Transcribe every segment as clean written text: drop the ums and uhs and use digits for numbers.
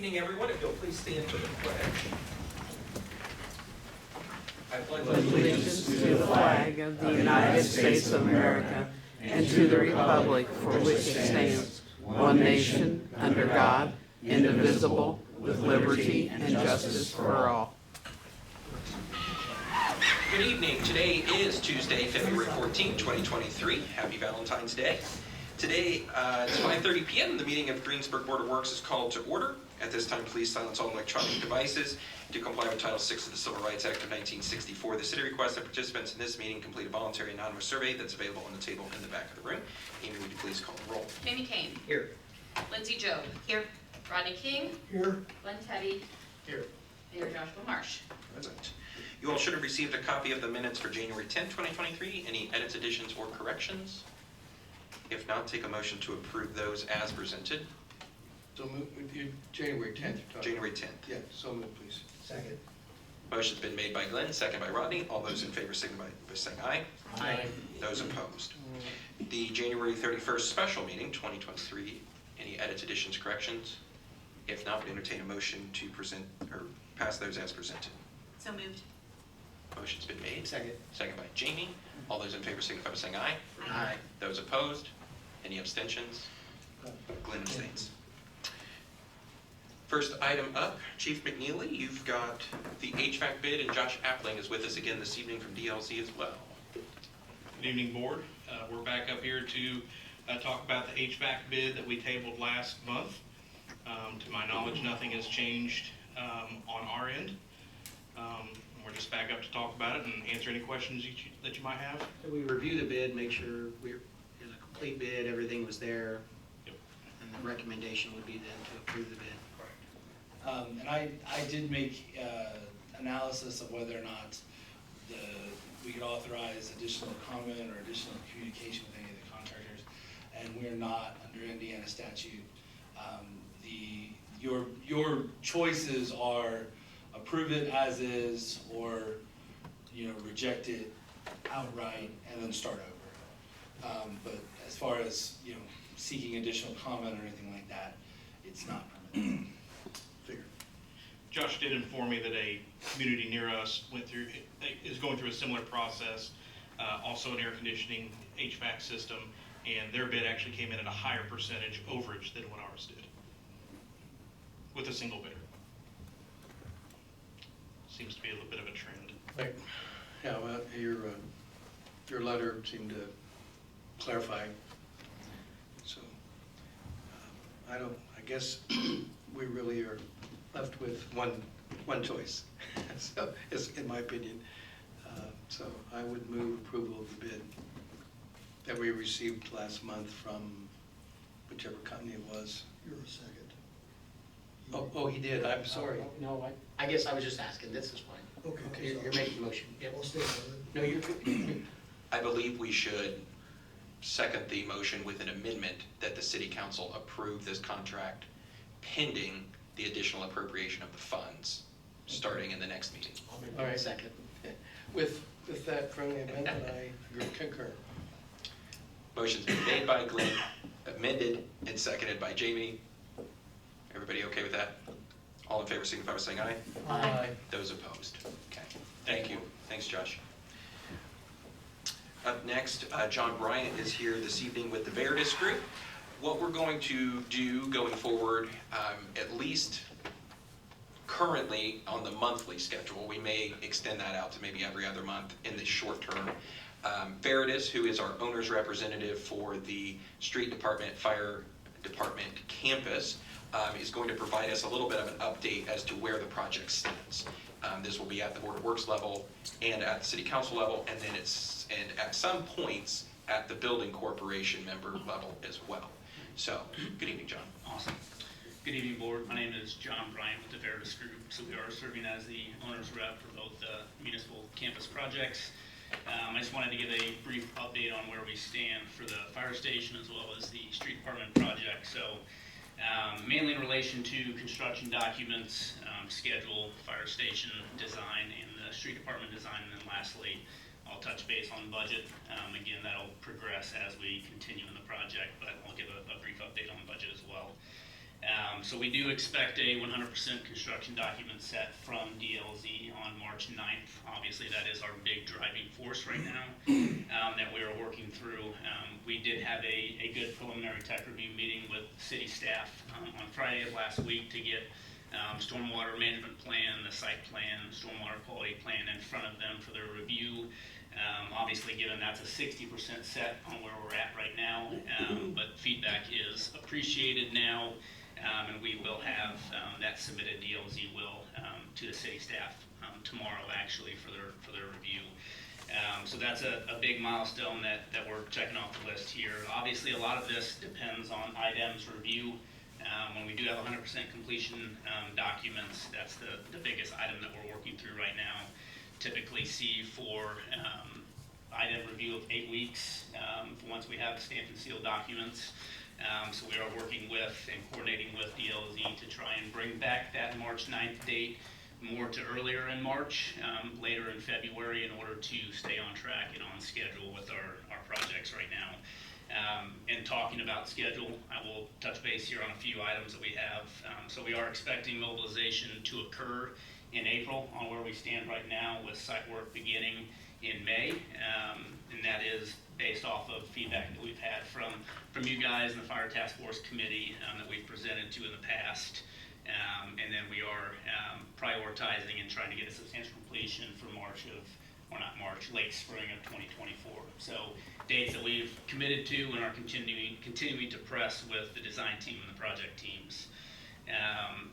evening, everyone. If you'll please stand for the pledge. I pledge Allegiance to the flag of the United States of America and to the republic for which it stands, one nation, under God, indivisible, with liberty and justice for all. Good evening. Today is Tuesday, February 14, 2023. Happy Valentine's Day. Today, it's 5:30 p.m. The meeting of Greensburg Board of Works is called to order. At this time, please silence all electronic devices to comply with Title VI of the Civil Rights Act of 1964. The city requests that participants in this meeting complete a voluntary anonymous survey that's available on the table in the back of the room. Amy, would you please call the roll? Jamie Kane. Here. Lindsay Job. Here. Rodney King. Here. Glenn Teddy. Here. Mayor Joshua Marsh. Present. You all should have received a copy of the minutes for January 10, 2023. Any edits, additions, or corrections? If not, take a motion to approve those as presented. So move with you, January 10th. you're talking. January 10th. Yeah, so move, please. Second. Motion's been made by Glenn, second by Rodney. All those in favor signify by saying aye. Aye. Those opposed. The January 31st special meeting, 2023. Any edits, additions, corrections? If not, would entertain a motion to present or pass those as presented. So moved. Motion's been made. Second. Second by Jamie. All those in favor signify by saying aye. Aye. Those opposed? Any abstentions? Glenn abstains. First item up, Chief McNeely, you've got the HVAC bid, and Josh Appling is with us again this evening from DLC as well. Good evening, Board. We're back up here to talk about the HVAC bid that we tabled last month. To my knowledge, nothing has changed on our end. We're just back up to talk about it and answer any questions that you might have. We review the bid, make sure we're in a complete bid, everything was there. Yep. And the recommendation would be then to approve the bid. And I did make analysis of whether or not we could authorize additional comment or additional communication with any of the contractors, and we're not under Indiana statute. Your choices are approve it as is, or reject it outright and then start over. But as far as seeking additional comment or anything like that, it's not permitted. Josh did inform me that a community near us is going through a similar process, also an air conditioning HVAC system, and their bid actually came in at a higher percentage overage than what ours did, with a single bidder. Seems to be a little bit of a trend. Right. Yeah, well, your letter seemed to clarify. So, I guess we really are left with one choice, so, in my opinion. So I would move approval of the bid that we received last month from whichever company it was. You're a second. Oh, he did, I'm sorry. No, I guess I was just asking, this is fine. Okay. You're making a motion. Yep. I'll stay with it. No, you're good. I believe we should second the motion with an amendment that the city council approve this contract pending the additional appropriation of the funds starting in the next meeting. All right. Second. With that friendly amendment, I concur. Motion's been made by Glenn, amended and seconded by Jamie. Everybody okay with that? All in favor signify by saying aye. Aye. Those opposed? Okay. Thank you. Thanks, Josh. Up next, John Bryant is here this evening with the Veritas Group. What we're going to do going forward, at least currently on the monthly schedule, we may extend that out to maybe every other month in the short term. Veritas, who is our owner's representative for the street department, fire department campus, is going to provide us a little bit of an update as to where the project stands. This will be at the Board of Works level and at the City Council level, and then at some points at the Building Corporation member level as well. So, good evening, John. Awesome. Good evening, Board. My name is John Bryant with the Veritas Group. So we are serving as the owner's rep for both the municipal campus projects. I just wanted to give a brief update on where we stand for the fire station as well as the street department project. So mainly in relation to construction documents, schedule, fire station design, and the street department design. And then lastly, I'll touch base on budget. Again, that'll progress as we continue in the project, but I'll give a brief update on the budget as well. So we do expect a 100% construction document set from DLZ on March 9th. Obviously, that is our big driving force right now that we are working through. We did have a good preliminary tech review meeting with city staff on Friday of last week to get stormwater management plan, the site plan, stormwater quality plan in front of them for their review. Obviously, given that's a 60% set on where we're at right now, but feedback is appreciated now, and we will have that submitted. DLZ will to the city staff tomorrow, actually, for their review. So that's a big milestone that we're checking off the list here. Obviously, a lot of this depends on IDEM's review. When we do have 100% completion documents, that's the biggest item that we're working through right now. Typically see for IDEM review of 8 weeks once we have stamped and sealed documents. So we are working with and coordinating with DLZ to try and bring back that March 9th date more to earlier in March, later in February, in order to stay on track and on schedule with our projects right now. And talking about schedule, I will touch base here on a few items that we have. So we are expecting mobilization to occur in April on where we stand right now, with site work beginning in May. And that is based off of feedback that we've had from you guys and the Fire Task Force Committee that we've presented to in the past. And then we are prioritizing and trying to get a substantial completion for late spring of 2024. So dates that we've committed to and are continuing to press with the design team and the project teams.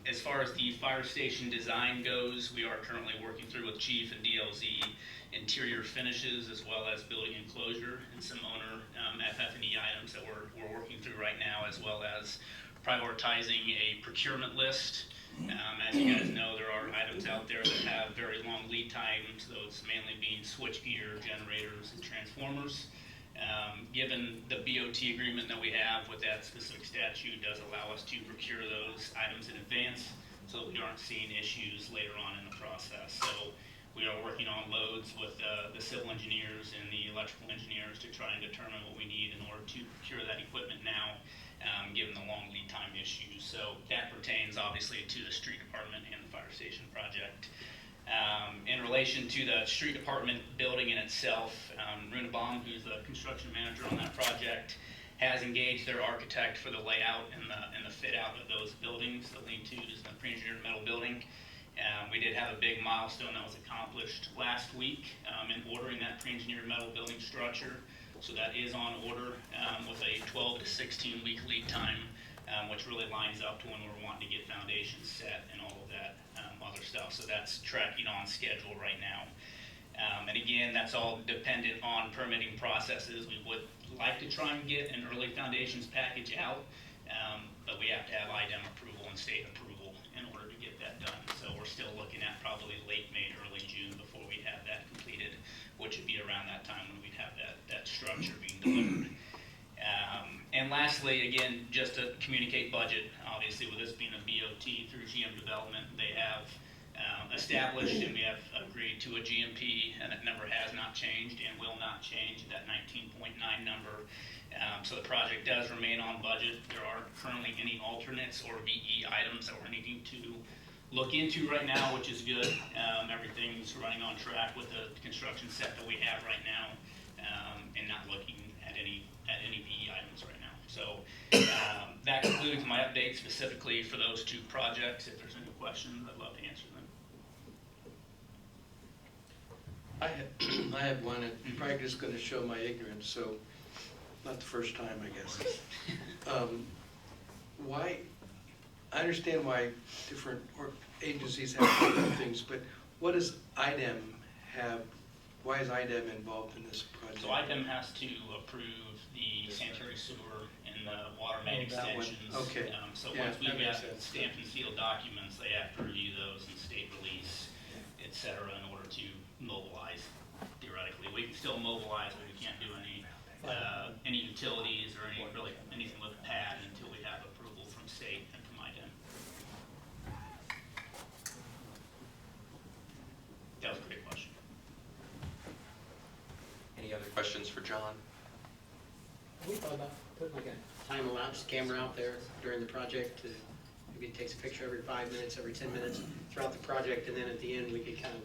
As far as the fire station design goes, we are currently working through with Chief and DLZ interior finishes, as well as building enclosure and some owner FF&E items that we're working through right now, as well as prioritizing a procurement list. As you guys know, there are items out there that have very long lead times, those mainly being switchgear, generators, and transformers. Given the BOT agreement that we have with that specific statute, does allow us to procure those items in advance, so we aren't seeing issues later on in the process. So we are working on loads with the civil engineers and the electrical engineers to try and determine what we need in order to procure that equipment now, given the long lead time issues. So that pertains obviously to the street department and the fire station project. In relation to the street department building in itself, Runebaum, who's the construction manager on that project, has engaged their architect for the layout and the fit out of those buildings, the lean-tos and the pre-engineered metal building. We did have a big milestone that was accomplished last week in ordering that pre-engineered metal building structure. So that is on order with a 12 to 16 week lead time, which really lines up to when we're wanting to get foundations set and all of that other stuff. So that's tracking on schedule right now. And again, that's all dependent on permitting processes. We would like to try and get an early foundations package out, but we have to have IDEM approval and state approval in order to get that done. So we're still looking at probably late May, early June before we have that completed, which would be around that time when we'd have that structure being delivered. And lastly, again, just to communicate budget, obviously with this being a BOT through GM Development, they have established and we have agreed to a GMP, and that number has not changed and will not change, that 19.9 number. So the project does remain on budget. There aren't currently any alternates or VE items that we're needing to look into right now, which is good. Everything's running on track with the construction set that we have right now, and not looking at any VE items right now. So that concludes my update specifically for those two projects. If there's any questions, I'd love to answer them. I have one, and I'm probably just gonna show my ignorance, so not the first time, I guess. Why, I understand why different agencies have different things, but what does IDEM have, why is IDEM involved in this project? So IDEM has to approve the sanitary sewer and the water main that one. extensions. Okay. So Yeah, once we've that makes got sense. stamped and sealed documents, they have to review those and state release, et cetera, in order to mobilize theoretically. We can still mobilize, but we can't do any utilities or anything with a pad until we have approval from state and from IDEM. That was a great question. Any other questions for John? We thought about putting like a time-elapsed camera out there during the project to maybe it takes a picture every 5 minutes, every 10 minutes throughout the project, and then at the end, we could kind of.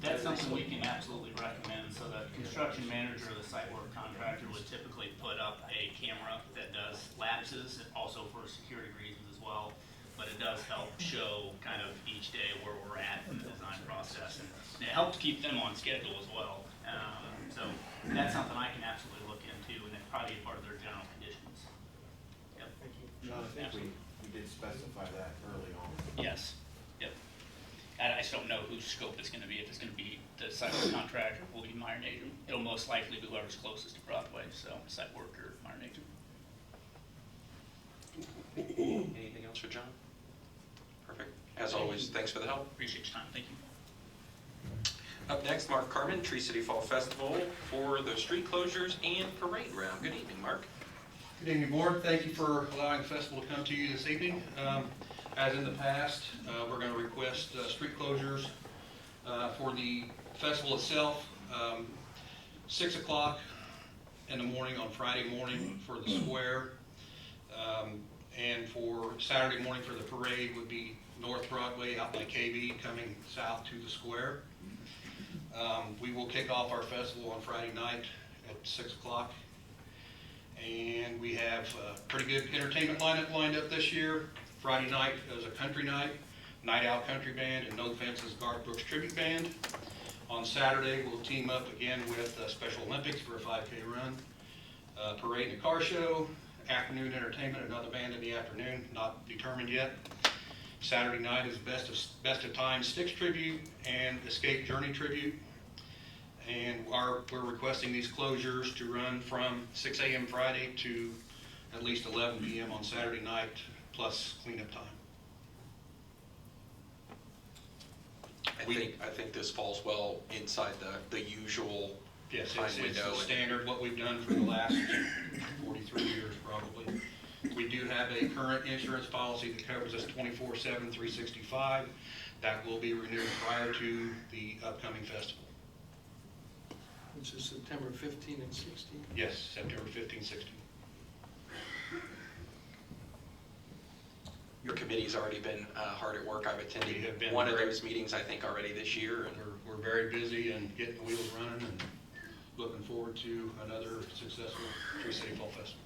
That's something we can absolutely recommend. So the construction manager or the site work contractor would typically put up a camera that does lapses, and also for security reasons as well. But it does help show kind of each day where we're at in the design process. And it helps keep them on schedule as well. So that's something I can absolutely look into, and it's probably part of their general conditions. Yep. John, I think we did specify that early on. Yes, yep. I just don't know whose scope it's gonna be. If it's gonna be the site work contractor, will be Meyer Nagin. It'll most likely be whoever's closest to Broadway, so site worker, Meyer Nagin. Anything else for John? Perfect. As always, thanks for the help. Appreciate your time, thank you. Up next, Mark Carmen, Tree City Fall Festival for the street closures and parade round. Good evening, Mark. Good evening, Board. Thank you for allowing the festival to come to you this evening. As in the past, we're going to request street closures for the festival itself. 6 o'clock in the morning on Friday morning for the square. And for Saturday morning for the parade would be North Broadway out by KB coming south to the square. We will kick off our festival on Friday night at 6 o'clock. And we have a pretty good entertainment lineup lined up this year. Friday night is a country night, Night Owl Country Band and No Fences Garth Brooks Tribute Band. On Saturday, we'll team up again with Special Olympics for a 5K run, parade and a car show, afternoon entertainment, another band in the afternoon, not determined yet. Saturday night is Best of Times Styx Tribute and Escape Journey Tribute. And we're requesting these closures to run from 6 a.m. Friday to at least 11 p.m. on Saturday night, plus cleanup time. I think this falls well inside the usual Yes, time it's window. the standard, what we've done for the last 43 years probably. We do have a current insurance policy that covers us 24/7, 365. That will be renewed prior to the upcoming festival. Which is September 15 and 16. Yes, September 15, 16. Your committee's already been hard at work. I've attended We have been one of very- those meetings, I think, already this year. And We're very busy and getting the wheels running and looking forward to another successful Tree City Fall Festival.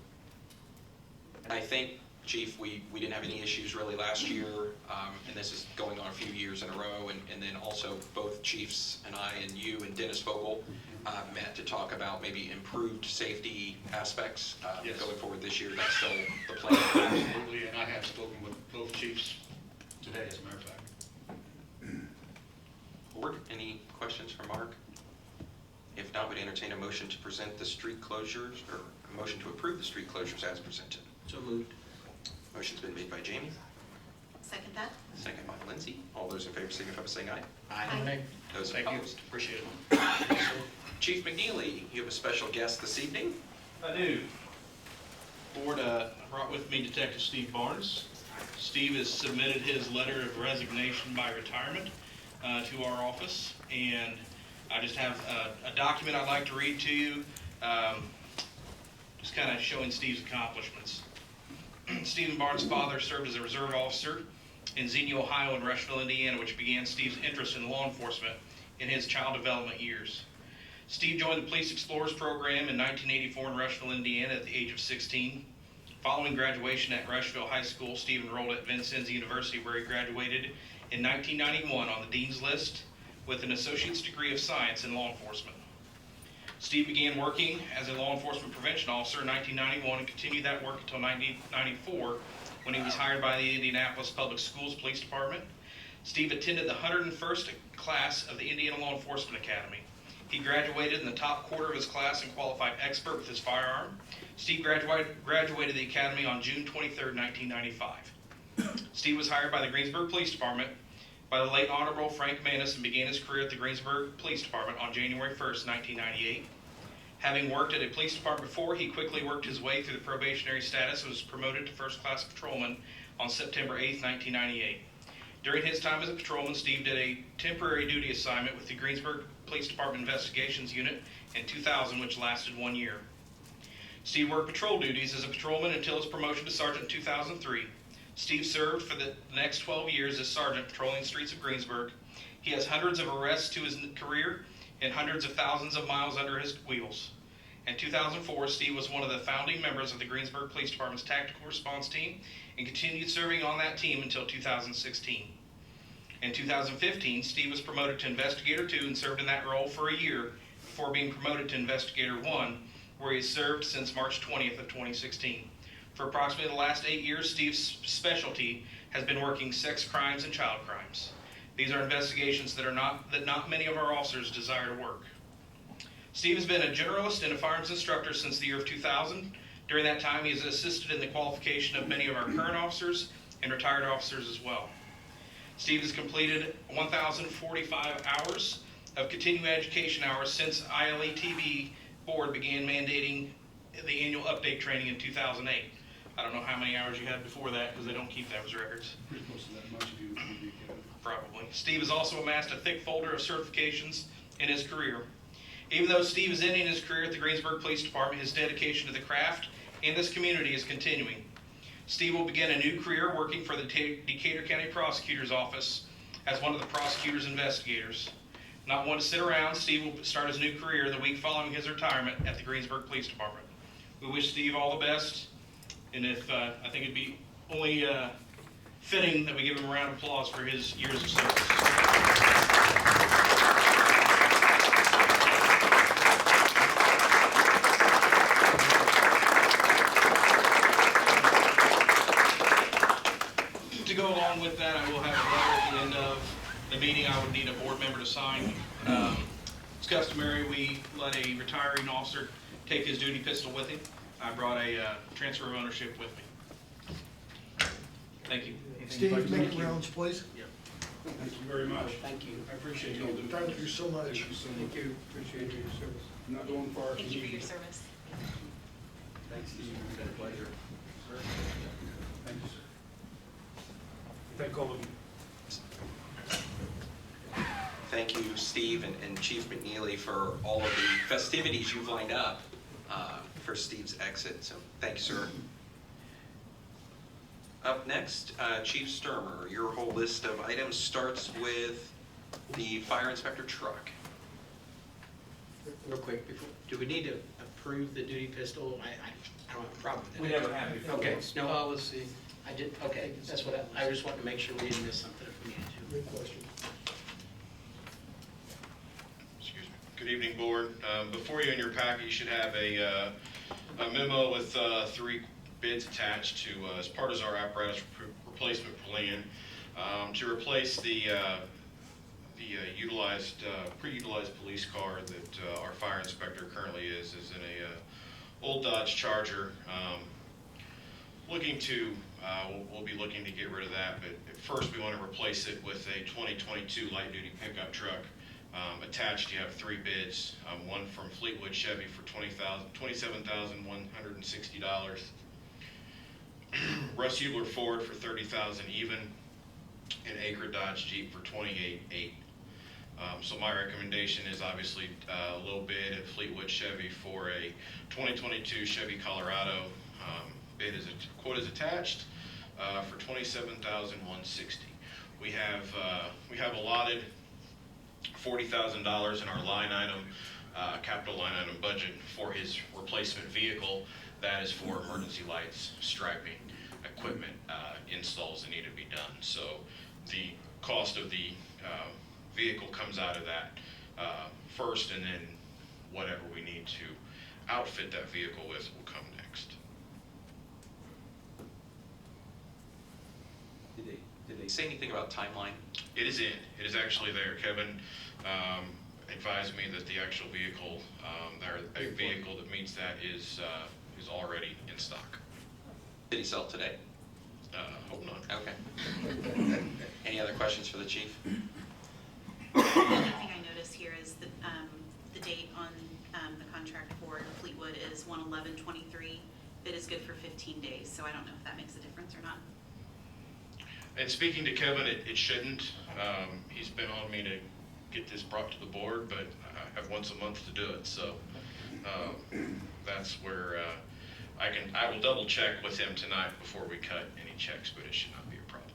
I think, Chief, we didn't have any issues really last year, and this is going on a few years in a row, and then also both chiefs and I and you and Dennis Vogel met to talk about maybe improved safety aspects Yes. going forward this year. That's still the plan. Absolutely, and I have spoken with both chiefs today, as a matter of fact. Board, any questions for Mark? If not, would entertain a motion to present the street closures, or a motion to approve the street closures as presented. So moved. Motion's been made by Jamie, Second that? second by Lindsay. All those in favor signify by saying aye. Aye. Those Thank you, opposed. appreciate it. Chief McNeely, you have a special guest this evening. I do. Board, I brought with me Detective Steve Barnes. Steve has submitted his letter of resignation by retirement to our office, and I just have a document I'd like to read to you, just kind of showing Steve's accomplishments. Stephen Barnes' father served as a reserve officer in Xenia, Ohio and Rushville, Indiana, which began Steve's interest in law enforcement in his child development years. Steve joined the Police Explorers program in 1984 in Rushville, Indiana at the age of 16. Following graduation at Rushville High School, Steve enrolled at Vincennes University, where he graduated in 1991 on the Dean's List with an associate's degree of science in law enforcement. Steve began working as a law enforcement prevention officer in 1991 and continued that work until 1994 when he was hired by the Indianapolis Public Schools Police Department. Steve attended the 101st class of the Indiana Law Enforcement Academy. He graduated in the top quarter of his class and qualified expert with his firearm. Steve graduated the academy on June 23, 1995. Steve was hired by the Greensburg Police Department by the late Honorable Frank Manis and began his career at the Greensburg Police Department on January 1st, 1998. Having worked at a police department before, he quickly worked his way through the probationary status and was promoted to first class patrolman on September 8th, 1998. During his time as a patrolman, Steve did a temporary duty assignment with the Greensburg Police Department Investigations Unit in 2000, which lasted 1 year. Steve worked patrol duties as a patrolman until his promotion to sergeant in 2003. Steve served for the next 12 years as sergeant patrolling the streets of Greensburg. He has hundreds of arrests to his career and hundreds of thousands of miles under his wheels. In 2004, Steve was one of the founding members of the Greensburg Police Department's tactical response team and continued serving on that team until 2016. In 2015, Steve was promoted to Investigator 2 and served in that role for a year before being promoted to Investigator 1, where he has served since March 20th of 2016. For approximately the last 8 years, Steve's specialty has been working sex crimes and child crimes. These are investigations that not many of our officers desire to work. Steve has been a generalist and a firearms instructor since the year of 2000. During that time, he has assisted in the qualification of many of our current officers and retired officers as well. Steve has completed 1,045 hours of continuing education hours since ILETB board began mandating the annual update training in 2008. I don't know how many hours you had before that because they don't keep those records. Pretty close to that, much you do. Probably. Steve has also amassed a thick folder of certifications in his career. Even though Steve is ending his career at the Greensburg Police Department, his dedication to the craft and this community is continuing. Steve will begin a new career working for the Decatur County Prosecutor's Office as one of the prosecutor's investigators. Not one to sit around, Steve will start his new career the week following his retirement at the Greensburg Police Department. We wish Steve all the best, and I think it'd be only fitting that we give him a round of applause for his years of service. To go along with that, I will have a letter at the end of the meeting. I would need a board member to sign. It's customary, we let a retiring officer take his duty pistol with him. I brought a transfer of ownership with me. Thank you. Steve, make the rounds, please. Thank you very much. Thank you. I appreciate you all doing. Thank you so much. Thank you so much. Thank you. Appreciate your service. I'm not going far. Thank you for your service. Thanks, Steve. It's been a pleasure. Thank you, sir. Thank all of you. Thank you, Steve and Chief McNeely, for all of the festivities you've lined up for Steve's exit. So thank you, sir. Up next, Chief Sturmer. Your whole list of items starts with the fire inspector truck. Real quick, do we need to approve the duty pistol? I don't have a problem with that. We never have before. Okay, no, Policy. I did, okay, that's what I just wanted to make sure we didn't miss something if we needed to. Good question. Excuse me. Good evening, Board. Before you in your packet, you should have a memo with 3 bids attached to, as part of our apparatus replacement plan, to replace the pre-utilized police car that our fire inspector currently is in a old Dodge Charger. We'll be looking to get rid of that, but at first we want to replace it with a 2022 light-duty pickup truck. Attached, you have 3 bids, one from Fleetwood Chevy for $27,160, Russ Hubler Ford for $30,000 even, and Acre Dodge Jeep for $28,800. So my recommendation is obviously a low bid at Fleetwood Chevy for a 2022 Chevy Colorado. Quote is attached for $27,160. We have allotted $40,000 in our line item, capital line item budget for his replacement vehicle. That is for emergency lights, striping, equipment installs that need to be done. So the cost of the vehicle comes out of that first, and then whatever we need to outfit that vehicle with will come next. Did they say anything about timeline? It is in. It is actually there. Kevin advised me that the actual vehicle, a vehicle that meets that is already in stock. Did he sell it today? Hope not. Okay. Any other questions for the chief? The only thing I notice here is the date on the contract for Fleetwood is 1/11/23. Bid is good for 15 days, so I don't know if that makes a difference or not. And speaking to Kevin, it shouldn't. He's been on me to get this brought to the board, but I have once a month to do it. So that's where I will double check with him tonight before we cut any checks, but it should not be a problem.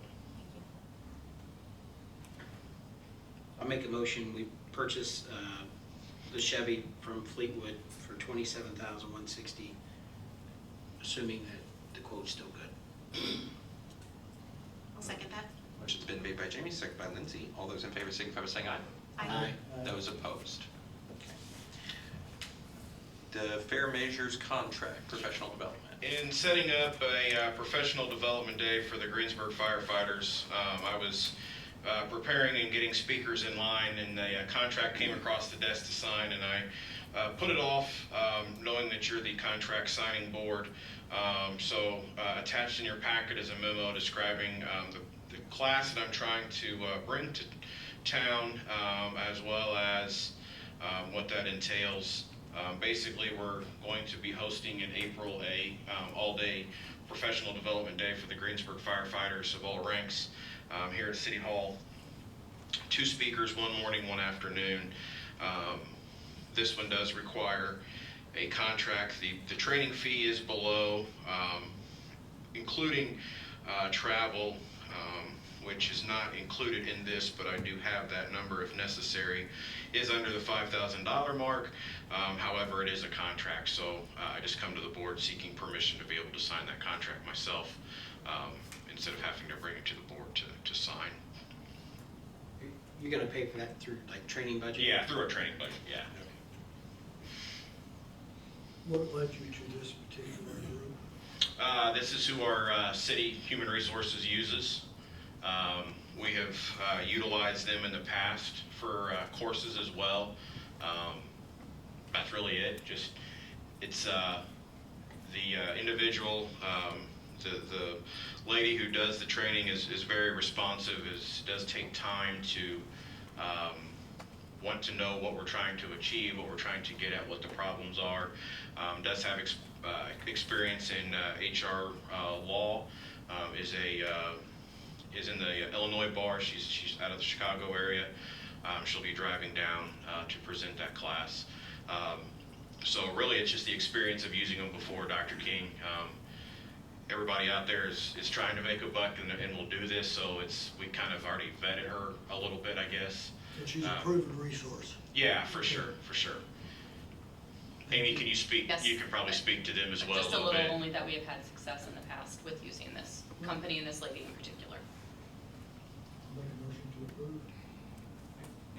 I'll make a motion, we purchase the Chevy from Fleetwood for $27,160, assuming that the quote's still good. I'll second that. Motion's been made by Jamie, seconded by Lindsay. All those in favor signify by saying aye. Aye. Those opposed? The Fair Measures Contract, Professional Development. In setting up a professional development day for the Greensburg firefighters, I was preparing and getting speakers in line, and the contract came across the desk to sign, and I put it off knowing that you're the contract signing board. So attached in your packet is a memo describing the class that I'm trying to bring to town, as well as what that entails. Basically, we're going to be hosting in April a all-day professional development day for the Greensburg firefighters of all ranks here at City Hall. 2 speakers, one morning, one afternoon. This one does require a contract. The training fee is below, including travel, which is not included in this, but I do have that number if necessary, is under the $5,000 mark. However, it is a contract, so I just come to the board seeking permission to be able to sign that contract myself, instead of having to bring it to the board to sign. You're gonna pay for that through like training budget? Yeah, through our training budget, yeah. What led you to this particular group? This is who our city human resources uses. We have utilized them in the past for courses as well. That's really it. Just it's the individual, the lady who does the training is very responsive. Does take time to want to know what we're trying to achieve, what we're trying to get at, what the problems are. Does have experience in HR law. Is in the Illinois bar. She's out of the Chicago area. She'll be driving down to present that class. So really, it's just the experience of using them before Dr. King. Everybody out there is trying to make a buck and will do this, so we kind of already vetted her a little bit, I guess. And she's a proven resource. Yeah, for sure. Amy, can you speak? Yes. You can probably speak to them as well Just a little bit. only that we have had success in the past with using this company and this lady in particular. Make a motion to approve.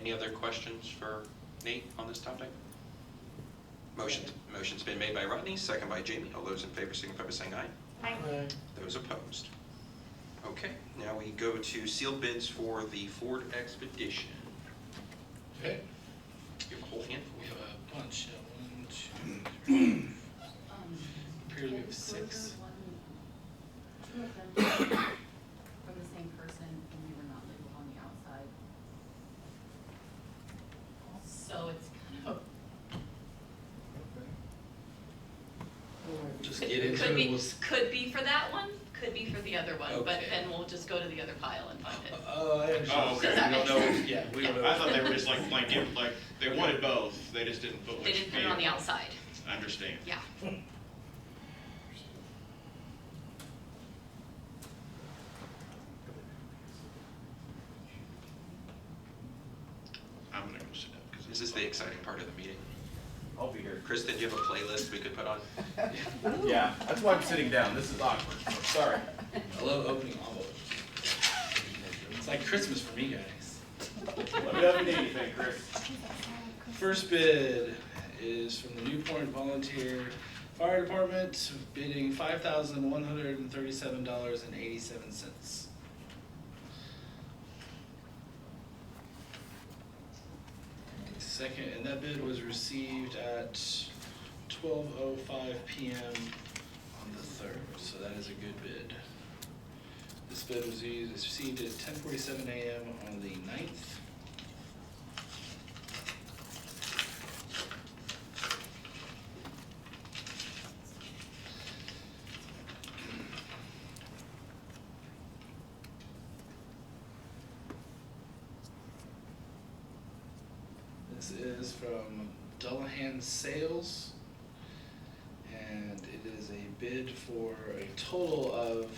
Any other questions for Nate on this topic? Motion's been made by Rodney, second by Jamie. All those in favor signify by saying aye. Aye. Those opposed? Okay, now we go to sealed bids for the Ford Expedition. Okay. You have a whole handful. We have a bunch. 1, 2, 3. Appears we have 6. Two of them from the same person, and we were not labeled on the outside. So it's kind of. Just get into Could it. be, We'll could be for that one, could be for the other one, but Okay. then we'll just go to the other pile and find it. Oh, I understand. Oh, okay. Does that We don't make know. sense? Yeah, we don't know. I thought they were just like they wanted both. They just didn't put They which didn't put it on the vehicle. outside, I understand. yeah. I'm gonna go sit down. Is this the exciting part of the meeting? I'll be here. Kristen, do you have a playlist we could put on? Yeah, that's why I'm sitting down. This is awkward. Sorry. I love opening envelopes. It's like Christmas for me, guys. Let me know if you need anything, Chris. First bid is from the Newport Volunteer Fire Department, bidding $5,137.87. Second, and that bid was received at 12:05 p.m. on the 3rd, so that is a good bid. This bid was received at 10:47 a.m. on the 9th. This is from Dullahan Sales, And it is a bid for a total of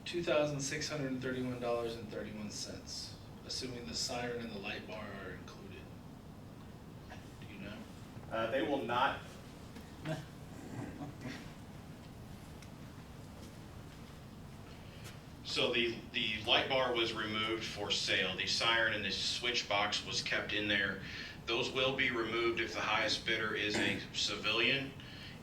$2,631.31, assuming the siren and the light bar are included. Do you know? They will not. So the light bar was removed for sale. The siren and the switch box was kept in there. Those will be removed if the highest bidder is a civilian.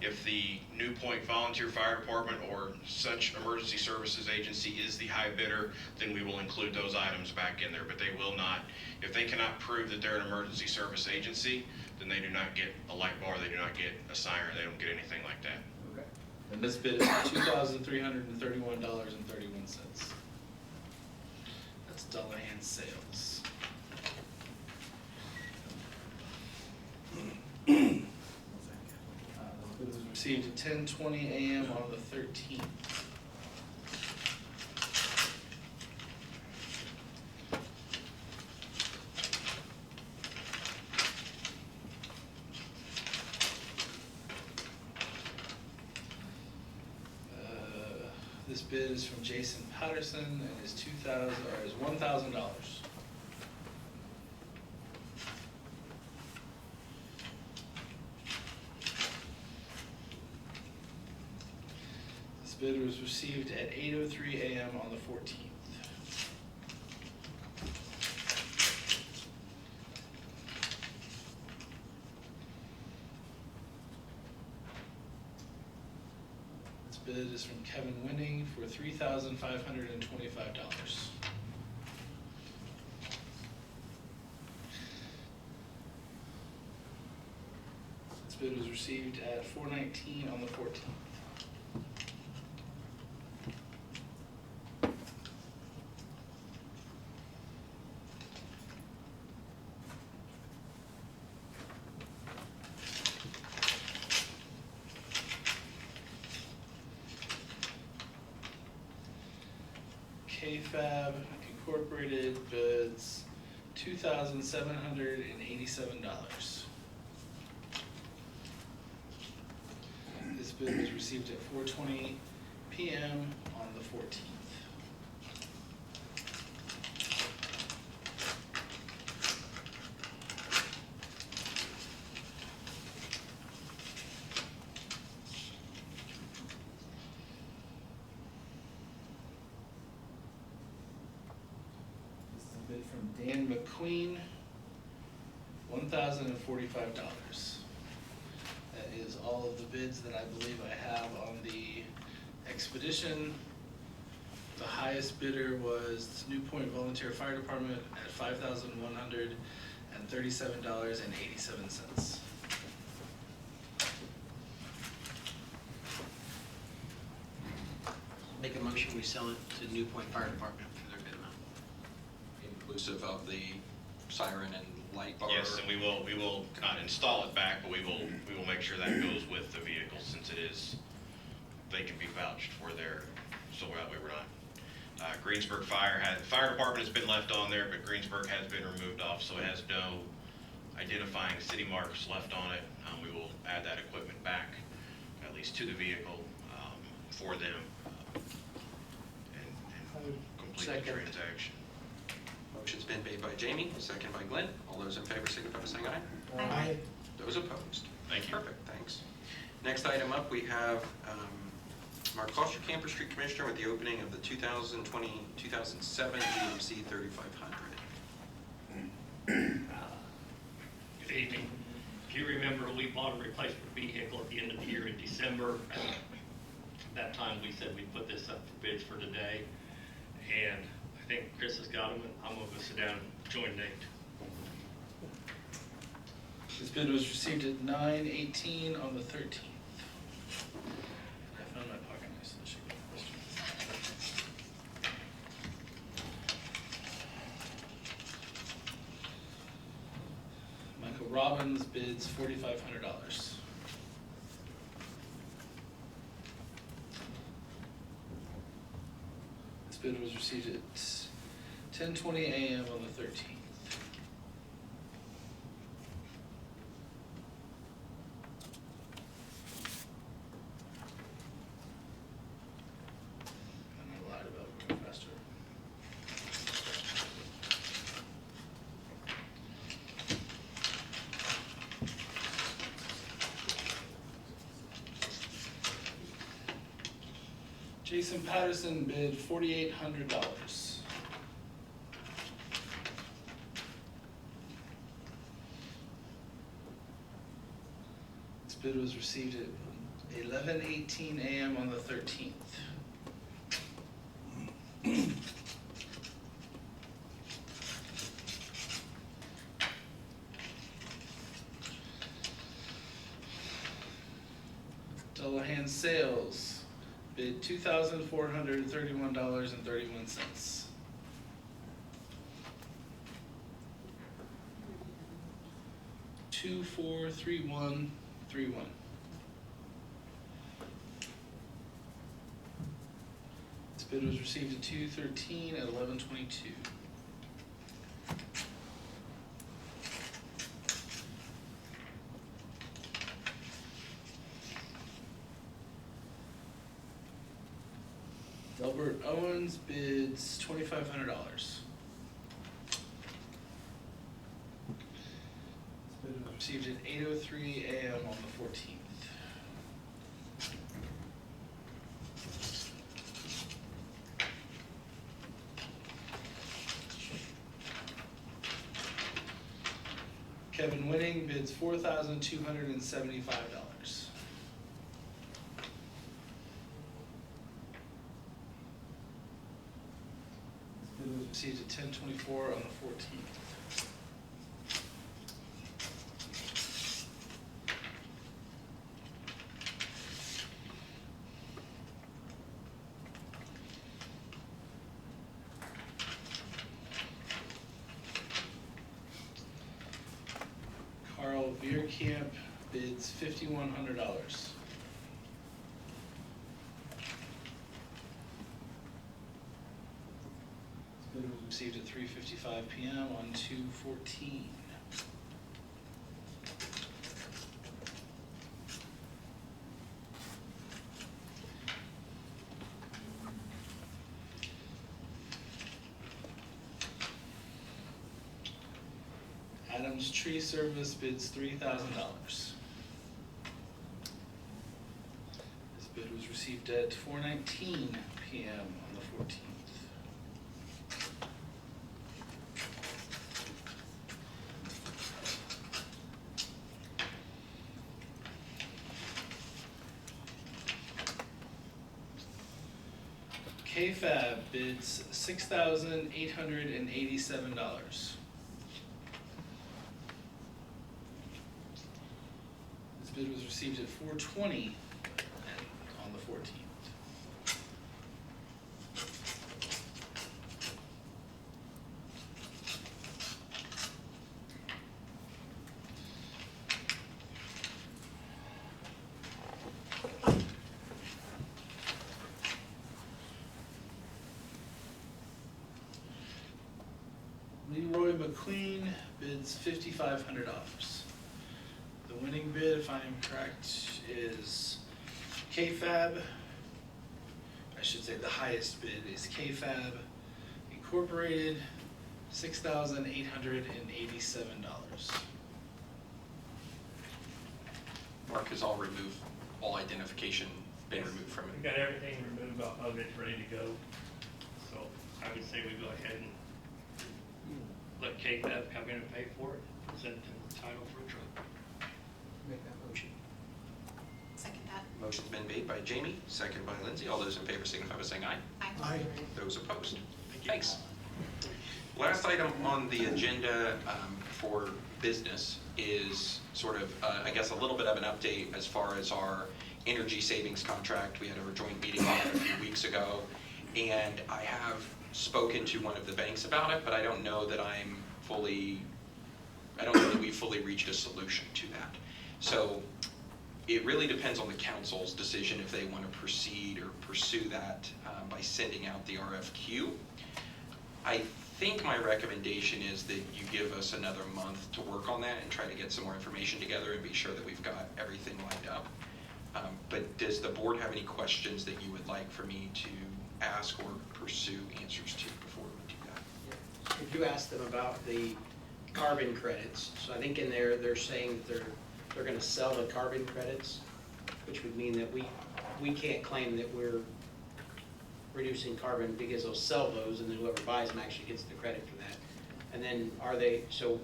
If the New Point Volunteer Fire Department or such emergency services agency is the high bidder, then we will include those items back in there, but they will not. If they cannot prove that they're an emergency service agency, then they do not get a light bar, they do not get a siren, they don't get anything like that. Okay. And this bid is $2,331.31. That's Dullahan Sales. It was received at 10:20 a.m. on the 13th. This bid is from Jason Patterson and is $1,000. This bid was received at 8:03 a.m. on the 14th. This bid is from Kevin Winning for $3,525. This bid was received at 4:19 on the 14th. KFAB Incorporated bids $2,787. This bid was received at 4:20 p.m. on the 14th. This is a bid from Dan McQueen, $1,045. That is all of the bids that I believe I have on the expedition. The highest bidder was New Point Volunteer Fire Department at $5,137.87. Make a motion, we sell it to New Point Fire Department for their bid amount. Inclusive of the siren and light bar. Yes, and we will not install it back, but we will make sure that goes with the vehicle since it is, they can be vouched for their, so that way we're not. Greensburg Fire Department has been left on there, but Greensburg has been removed off, so it has no identifying city marks left on it. We will add that equipment back, at least to the vehicle, for them, and complete the Second. transaction. Motion's been made by Jamie, second by Glenn. All those in favor signify by saying aye. Aye. Those opposed? Thank you. Perfect, thanks. Next item up, we have Mark Foster, Camper Street Commissioner, with the opening of the 2020-2007 GMC 3500. Good evening. If you remember, we bought a replacement vehicle at the end of the year in December. At that time, we said we'd put this up for bids for today. And I think Chris has got them, and I'm going to sit down and join Nate. This bid was received at 9:18 on the 13th. I found my pocket knife, so that should be Michael Robbins bids $4,500. This bid was received at 10:20 a.m. on the 13th. Jason Patterson bid $4,800. This bid was received at 11:18 a.m. on the 13th. Dullahan Sales bid $2,431.31. $2,431.31. This bid was received at 2:13 at 11:22. Delbert Owens bids $2,500. This bid was received at 8:03 a.m. on the 14th. Kevin Winning bids $4,275. It was received at 10:24 on the 14th. Carl Veerkamp bids $5,100. Bid was received at 3:55 p.m. on 2/14. Adams Tree Service bids $3,000. This bid was received at 4:19 p.m. on the 14th. KFAB bids $6,887. This bid was received at 4:20 on the 14th. Leroy McQueen bids $5,500. The winning bid, if I am correct, is KFAB. I should say the highest bid is KFAB Incorporated, $6,887. Mark has all identification been removed from We it. got everything removed off of it, ready to go. So I would say we go ahead and let KFAB come in and pay for it, present them the title for a truck. Make that motion. Second that. Motion's been made by Jamie, seconded by Lindsay. All those in favor signify by saying aye. Aye. Those opposed? Thanks. Last item on the agenda for business is sort of, I guess, a little bit of an update as far as our energy savings contract. We had a joint meeting on it a few weeks ago, and I have spoken to one of the banks about it, but I don't know that we've fully reached a solution to that. So it really depends on the council's decision if they want to proceed or pursue that by sending out the RFQ. I think my recommendation is that you give us another month to work on that and try to get some more information together and be sure that we've got everything lined up. But does the board have any questions that you would like for me to ask or pursue answers to before we do that? If you ask them about the carbon credits, so I think in there, they're saying that they're gonna sell the carbon credits, which would mean that we can't claim that we're reducing carbon because they'll sell those, and then whoever buys them actually gets the credit for that. And then are they, so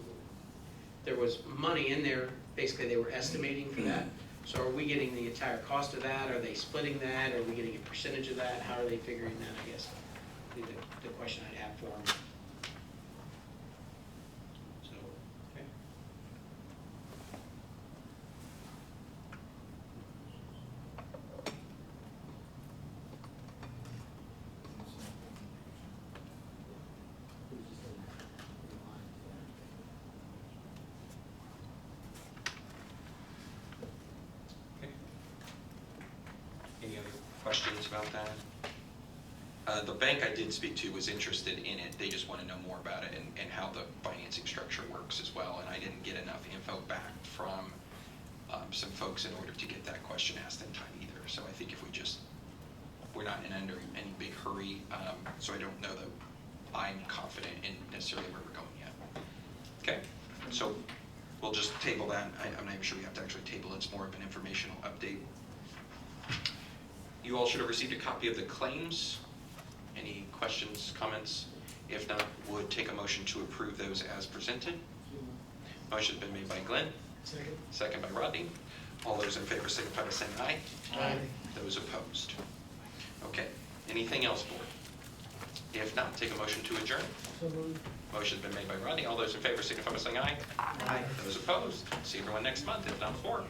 there was money in there, basically they were estimating for that. So are we getting the entire cost of that? Are they splitting that? Are we getting a percentage of that? How are they figuring that, I guess, would be the question I'd have for them. So, okay. Any other questions about that? The bank I did speak to was interested in it. They just want to know more about it and how the financing structure works as well. And I didn't get enough info back from some folks in order to get that question asked in time either. So I think if we just, we're not in under any big hurry, so I don't know that I'm confident in necessarily where we're going yet. Okay, so we'll just table that. I'm not even sure we have to actually table it. It's more of an informational update. You all should have received a copy of the claims. Any questions, comments? If not, would take a motion to approve those as presented. Motion's been made by Glenn. Second. Second by Rodney. All those in favor signify by saying aye. Aye. Those opposed. Okay, anything else, board? If not, take a motion to adjourn. So moved. Motion's been made by Rodney. All those in favor signify by saying aye. Aye. Those opposed. See everyone next month, if not before.